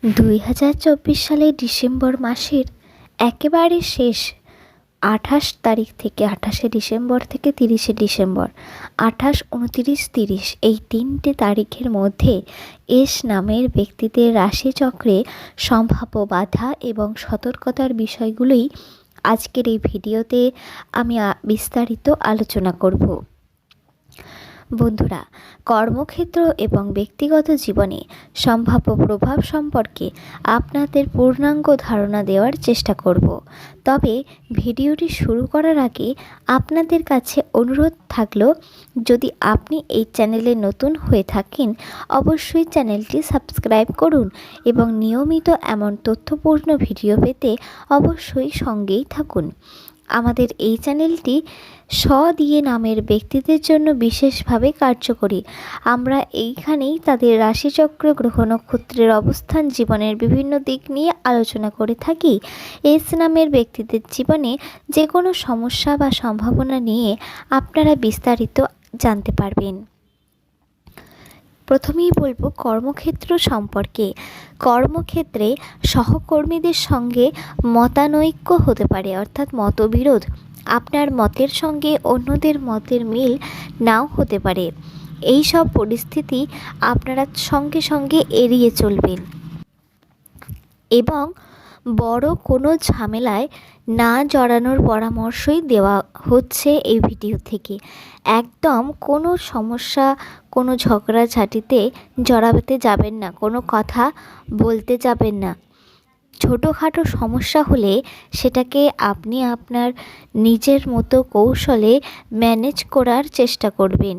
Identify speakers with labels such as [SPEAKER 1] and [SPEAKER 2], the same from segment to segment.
[SPEAKER 1] 2024 সালের ডিসেম্বর মাসের একেবারে শেষ 28 তারিখ থেকে 28শে ডিসেম্বর থেকে 30শে ডিসেম্বর 28, 29, 30 এই 3টে তারিখের মধ্যে এস নামের ব্যক্তিদের রাশিচক্রে সম্ভাব্য বাধা এবং সতর্কতার বিষয়গুলোই আজকের এই ভিডিওতে আমি বিস্তারিত আলোচনা করব। বন্ধুরা, কর্মক্ষেত্র এবং ব্যক্তিগত জীবনে সম্ভাব্য প্রভাব সম্পর্কে আপনাদের পূর্ণাঙ্গ ধারণা দেওয়ার চেষ্টা করব। তবে ভিডিওটি শুরু করার আগে আপনাদের কাছে অনুরোধ থাকলো, যদি আপনি এই চ্যানেলে নতুন হয়ে থাকেন অবশ্যই চ্যানেলটি সাবস্ক্রাইব করুন এবং নিয়মিত এমন তথ্যপূর্ণ ভিডিও পেতে অবশ্যই সঙ্গেই থাকুন। আমাদের এই চ্যানেলটি দিয়ে নামের ব্যক্তিদের জন্য বিশেষভাবে কার্যকরী। আমরা এইখানেই তাদের রাশিচক্র, গ্রহ, নক্ষত্রের অবস্থান, জীবনের বিভিন্ন দিক নিয়ে আলোচনা করে থাকি। এস নামের ব্যক্তিদের জীবনে যে কোনো সমস্যা বা সম্ভাবনা নিয়ে আপনারা বিস্তারিত জানতে পারবেন। প্রথমেই বলবো কর্মক্ষেত্র সম্পর্কে। কর্মক্ষেত্রে সহকর্মীদের সঙ্গে মতানৈক্য হতে পারে, অর্থাৎ মতবিরোধ। আপনার মতের সঙ্গে অন্যদের মতের মিল নাও হতে পারে। এই সব পরিস্থিতি আপনারা সঙ্গে সঙ্গে এড়িয়ে চলবেন এবং বড় কোনো ঝামেলায় না জড়ানোর পরামর্শই দেওয়া হচ্ছে এই ভিডিও থেকে। একদম কোনো সমস্যা, কোনো ঝগড়াঝাটিতে জড়াতে যাবেন না, কোনো কথা বলতে যাবেন না। ছোটোখাটো সমস্যা হলে সেটাকে আপনি আপনার নিজের মতো কৌশলে ম্যানেজ করার চেষ্টা করবেন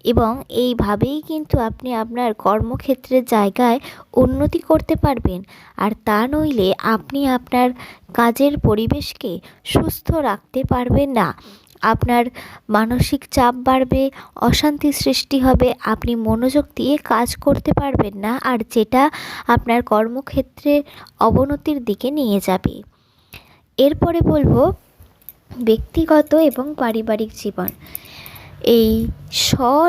[SPEAKER 1] এবং এইভাবেই কিন্তু আপনি আপনার কর্মক্ষেত্রের জায়গায় উন্নতি করতে পারবেন। আর তা নইলে আপনি আপনার কাজের পরিবেশকে সুস্থ রাখতে পারবেন না। আপনার মানসিক চাপ বাড়বে, অশান্তি সৃষ্টি হবে, আপনি মনোযোগ দিয়ে কাজ করতে পারবেন না, আর যেটা আপনার কর্মক্ষেত্রে অবনতির দিকে নিয়ে যাবে। এরপরে বলবো ব্যক্তিগত এবং পারিবারিক জীবন। এই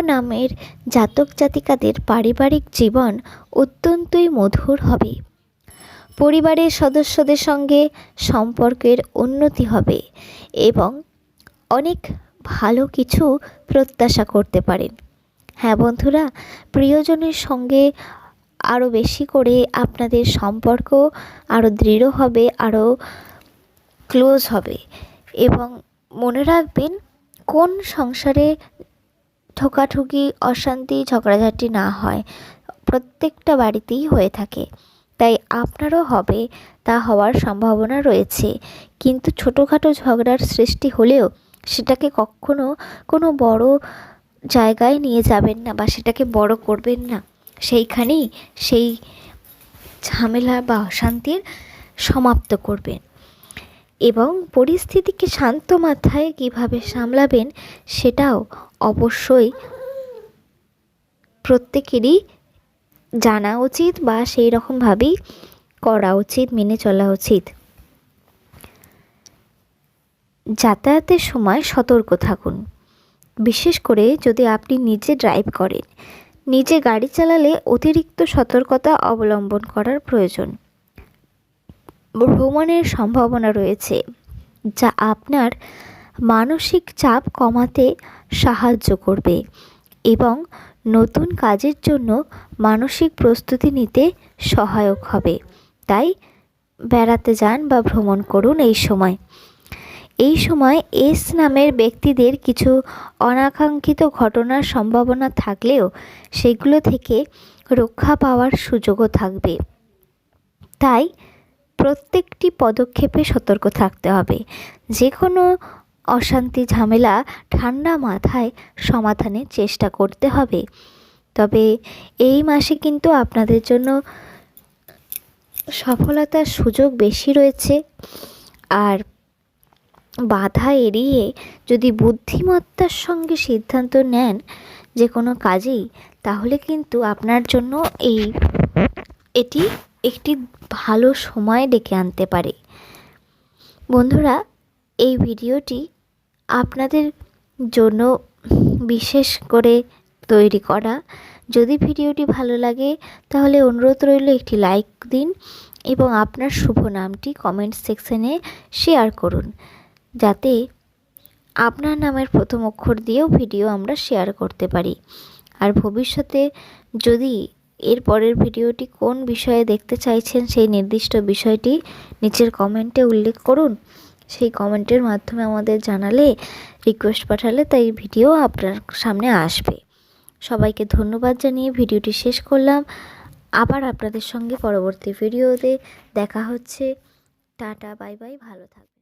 [SPEAKER 1] নামের জাতক জাতিকাদের পারিবারিক জীবন অত্যন্তই মধুর হবে। পরিবারের সদস্যদের সঙ্গে সম্পর্কের উন্নতি হবে এবং অনেক ভালো কিছু প্রত্যাশা করতে পারেন। হ্যাঁ বন্ধুরা, প্রিয়জনের সঙ্গে আরও বেশি করে আপনাদের সম্পর্ক আরও দৃঢ় হবে, আরও ক্লোজ হবে। এবং মনে রাখবেন, কোন সংসারে ঠোকাঠুকি, অশান্তি, ঝগড়াঝাটি না হয়, প্রত্যেকটা বাড়িতেই হয়ে থাকে। তাই আপনারও হবে, তা হওয়ার সম্ভাবনা রয়েছে। কিন্তু ছোটোখাটো ঝগড়ার সৃষ্টি হলেও সেটাকে কখনো কোনো বড় জায়গায় নিয়ে যাবেন না বা সেটাকে বড় করবেন না। সেইখানেই সেই ঝামেলা বা অশান্তির সমাপ্ত করবেন এবং পরিস্থিতিকে শান্ত মাথায় কীভাবে সামলাবেন সেটাও অবশ্যই প্রত্যেকেরই জানা উচিত বা সেই রকমভাবেই করা উচিত, মেনে চলা উচিত। যাতায়াতের সময় সতর্ক থাকুন, বিশেষ করে যদি আপনি নিজে ড্রাইভ করেন। নিজে গাড়ি চালালে অতিরিক্ত সতর্কতা অবলম্বন করার প্রয়োজন। ভ্রমণের সম্ভাবনা রয়েছে যা আপনার মানসিক চাপ কমাতে সাহায্য করবে এবং নতুন কাজের জন্য মানসিক প্রস্তুতি নিতে সহায়ক হবে। তাই বেড়াতে যান বা ভ্রমণ করুন এই সময় এস নামের ব্যক্তিদের কিছু অনাকাঙ্ক্ষিত ঘটনার সম্ভাবনা থাকলেও সেগুলো থেকে রক্ষা পাওয়ার সুযোগও থাকবে। তাই প্রত্যেকটি পদক্ষেপে সতর্ক থাকতে হবে। যে কোনো অশান্তি, ঝামেলা ঠান্ডা মাথায় সমাধানের চেষ্টা করতে হবে। তবে এই মাসে কিন্তু আপনাদের জন্য সফলতার সুযোগ বেশি রয়েছে। আর বাধা এড়িয়ে যদি বুদ্ধিমত্তার সঙ্গে সিদ্ধান্ত নেন যে কোনো কাজেই, তাহলে কিন্তু আপনার জন্য এটি একটি ভালো সময় ডেকে আনতে পারে। বন্ধুরা, এই ভিডিওটি আপনাদের জন্য বিশেষ করে তৈরি করা। যদি ভিডিওটি ভালো লাগে তাহলে অনুরোধ রইল একটি লাইক দিন এবং আপনার শুভ নামটি কমেন্ট সেকশনে শেয়ার করুন, যাতে আপনার নামের প্রথম অক্ষর দিয়েও ভিডিও আমরা শেয়ার করতে পারি। আর ভবিষ্যতে যদি এর পরের ভিডিওটি কোন বিষয়ে দেখতে চাইছেন সেই নির্দিষ্ট বিষয়টি নিচের কমেন্টে উল্লেখ করুন। সেই কমেন্টের মাধ্যমে আমাদের জানালে, রিকোয়েস্ট পাঠালে তাই ভিডিও আপনার সামনে আসবে। সবাইকে ধন্যবাদ জানিয়ে ভিডিওটি শেষ করলাম। আবার আপনাদের সঙ্গে পরবর্তী ভিডিওতে দেখা হচ্ছে। টাটা, বাই বাই, ভালো থাকবেন।